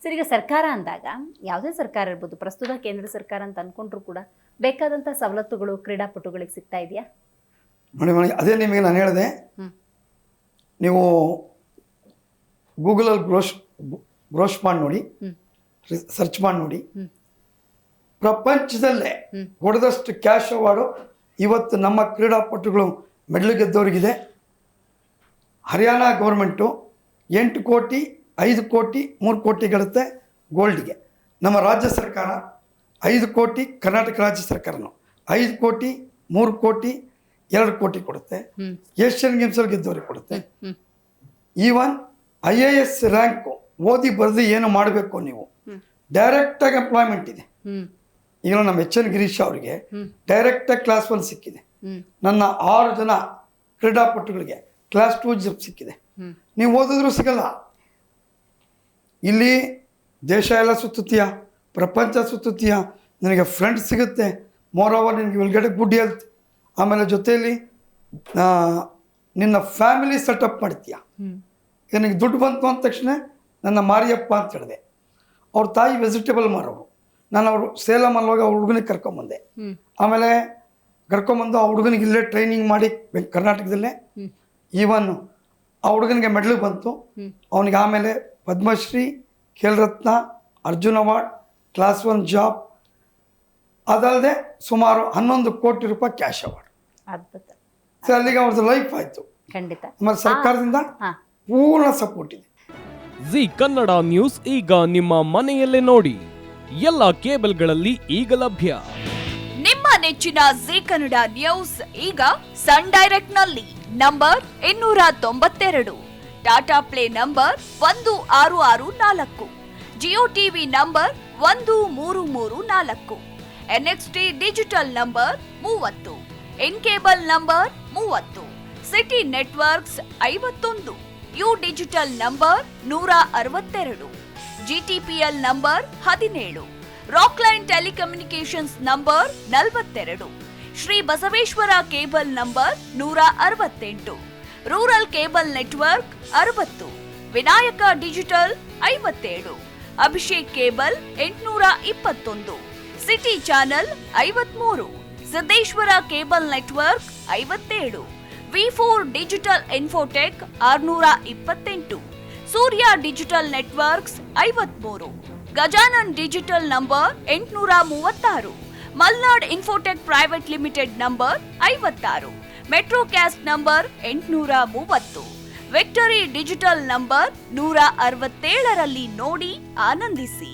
Sir, ಈಗ ಸರ್ಕಾರ ಅಂದಾಗ ಯಾವುದೇ ಸರ್ಕಾರ ಇರ್ಬೋದು, ಪ್ರಸ್ತುತ ಕೇಂದ್ರ ಸರ್ಕಾರ ಅಂತ ಅನ್ಕೊಂಡ್ರು ಕೂಡ ಬೇಕಾದಂಥ ಸವಲತ್ತುಗಳು ಕ್ರೀಡಾಪಟುಗಳಿಗೆ ಸಿಗ್ತಾ ಇದೆಯಾ? ನೋಡಿ, ಅದೇ ನಿಮಗೆ ನಾನು ಹೇಳಿದೆ, ನೀವು ಗೂಗಲಲ್ಲಿ ಬ್ರೋಶ್ ಮಾಡಿ ನೋಡಿ, ಸರ್ಚ್ ಮಾಡಿ ನೋಡಿ, ಪ್ರಪಂಚದಲ್ಲೇ ಹೊಡೆದಷ್ಟು ಕ್ಯಾಶ್ ಅವಾರ್ಡು ಇವತ್ತು ನಮ್ಮ ಕ್ರೀಡಾಪಟುಗಳು ಮೆಡಲ್ ಗೆದ್ದವರಿಗಿದೆ. ಹರಿಯಾಣ ಗೌರ್ಮೆಂಟು 8 ಕೋಟಿ 5 ಕೋಟಿ 3 ಕೋಟಿ ಗೆಡುತ್ತೆ ಗೋಲ್ಡ್ಗೆ. ನಮ್ಮ ರಾಜ್ಯ ಸರ್ಕಾರ 5 ಕೋಟಿ, ಕರ್ನಾಟಕ ರಾಜ್ಯ ಸರ್ಕಾರನು 5 ಕೋಟಿ 3 ಕೋಟಿ 2 ಕೋಟಿ ಕೊಡುತ್ತೆ. ಏಷ್ಯನ್ ಗೇಮ್ಸಲ್ಲಿ ಗೆದ್ದವರಿಗೆ ಕೊಡುತ್ತೆ. ಈವನ್ IAS ರ್ಯಾಂಕು ಓದಿ ಬರೆದು ಏನು ಮಾಡಬೇಕು, ನೀವು ಡೈರೆಕ್ಟಾಗಿ ಎಂಪ್ಲಾಯ್ಮೆಂಟ್ ಇದೆ. ಈಗ ನಮ್ಮ HN ಗಿರೀಶ್ ಅವರಿಗೆ ಡೈರೆಕ್ಟಾಗಿ ಕ್ಲಾಸ್ 1 ಸಿಕ್ಕಿದೆ. ನನ್ನ 6 ಜನ ಕ್ರೀಡಾಪಟುಗಳಿಗೆ ಕ್ಲಾಸ್ 2 ಜಾಬ್ ಸಿಕ್ಕಿದೆ. ನೀವು ಓದಿದ್ರು ಸಿಗಲ್ಲ. ಇಲ್ಲಿ ದೇಶ ಎಲ್ಲ ಸುತ್ತುತ್ತೀಯ, ಪ್ರಪಂಚ ಸುತ್ತುತ್ತೀಯ, ನಿನಗೆ ಫ್ರೆಂಡ್ಸ್ ಸಿಗುತ್ತೆ. ಮೋರ್ ಓವರ್ ನಿನಗೆ will get A good health. ಆಮೇಲೆ ಜೊತೆಯಲ್ಲಿ ನಿನ್ನ ಫ್ಯಾಮಿಲಿ ಸೆಟಪ್ ಮಾಡ್ತೀಯ. ಈಗ ನಿನಗೆ ದುಡ್ಡು ಬಂತು ಅಂದ ತಕ್ಷಣ ನನ್ನ ಮಾರಿಯಪ್ಪ ಅಂತ ಹೇಳಿದೆ. ಅವ್ರ ತಾಯಿ ವೆಜಿಟೇಬಲ್ ಮಾರೋರು. ನಾನು ಅವರು ಸೇಲಂ ಅಲ್ಲೋಗಿ ಆ ಹುಡುಗನಿಗೆ ಕರ್ಕೊಂಬಂದೆ. ಆಮೇಲೆ ಕರ್ಕೊಂಬಂದು ಆ ಹುಡುಗನಿಗೆ ಇಲ್ಲೇ ಟ್ರೈನಿಂಗ್ ಮಾಡಿ ಕರ್ನಾಟಕದಲ್ಲೇ. ಈವನ್ ಆ ಹುಡುಗನಿಗೆ ಮೆಡಲ್ ಬಂತು. ಅವನಿಗೆ ಆಮೇಲೆ Padmashri, Khel Ratna, Arjun award, class 1 job, ಅದಲ್ಲದೆ ಸುಮಾರು 11 ಕೋಟಿ ರೂಪಾಯಿ ಕ್ಯಾಶ್ ಅವಾರ್ಡ್. ಅದ್ಭುತ. ಸೊ ಅಲ್ಲಿಗೆ ಅವ್ರದ್ದು ಲೈಫ್ ಆಯಿತು. ಖಂಡಿತ. ನಮ್ಮ ಸರ್ಕಾರದಿಂದ ಪೂರ್ಣ ಸಪೋರ್ಟ್ ಇದೆ. ಜಿ ಕನ್ನಡ ನ್ಯೂಸ್ ಈಗ ನಿಮ್ಮ ಮನೆಯಲ್ಲೇ ನೋಡಿ. ಎಲ್ಲ ಕೇಬಲ್ಗಳಲ್ಲಿ ಈಗ ಲಭ್ಯ. ನಿಮ್ಮ ನೆಚ್ಚಿನ ಜಿ ಕನ್ನಡ ನ್ಯೂಸ್ ಈಗ ಸನ್ ಡೈರೆಕ್ಟ್ ನಲ್ಲಿ number 292, Tata play number 1664, Jio TV number 1334, NXT digital number 30, in cable number 30, city networks 51, U digital number 162, GTPL number 17, Rockline telecommunications number 42, Shri Basaveshwara cable number 168, rural cable network 60, Vinayaka digital 57, Abhishek cable 821, city channel 53, Siddeshwara cable network 57, V4 digital Infotech 628, Surya digital networks 53, Gajanan digital number 836, Malnad Infotech private limited number 56, Metrocast number 830, Victory digital number 167ರಲ್ಲಿ ನೋಡಿ ಆನಂದಿಸಿ.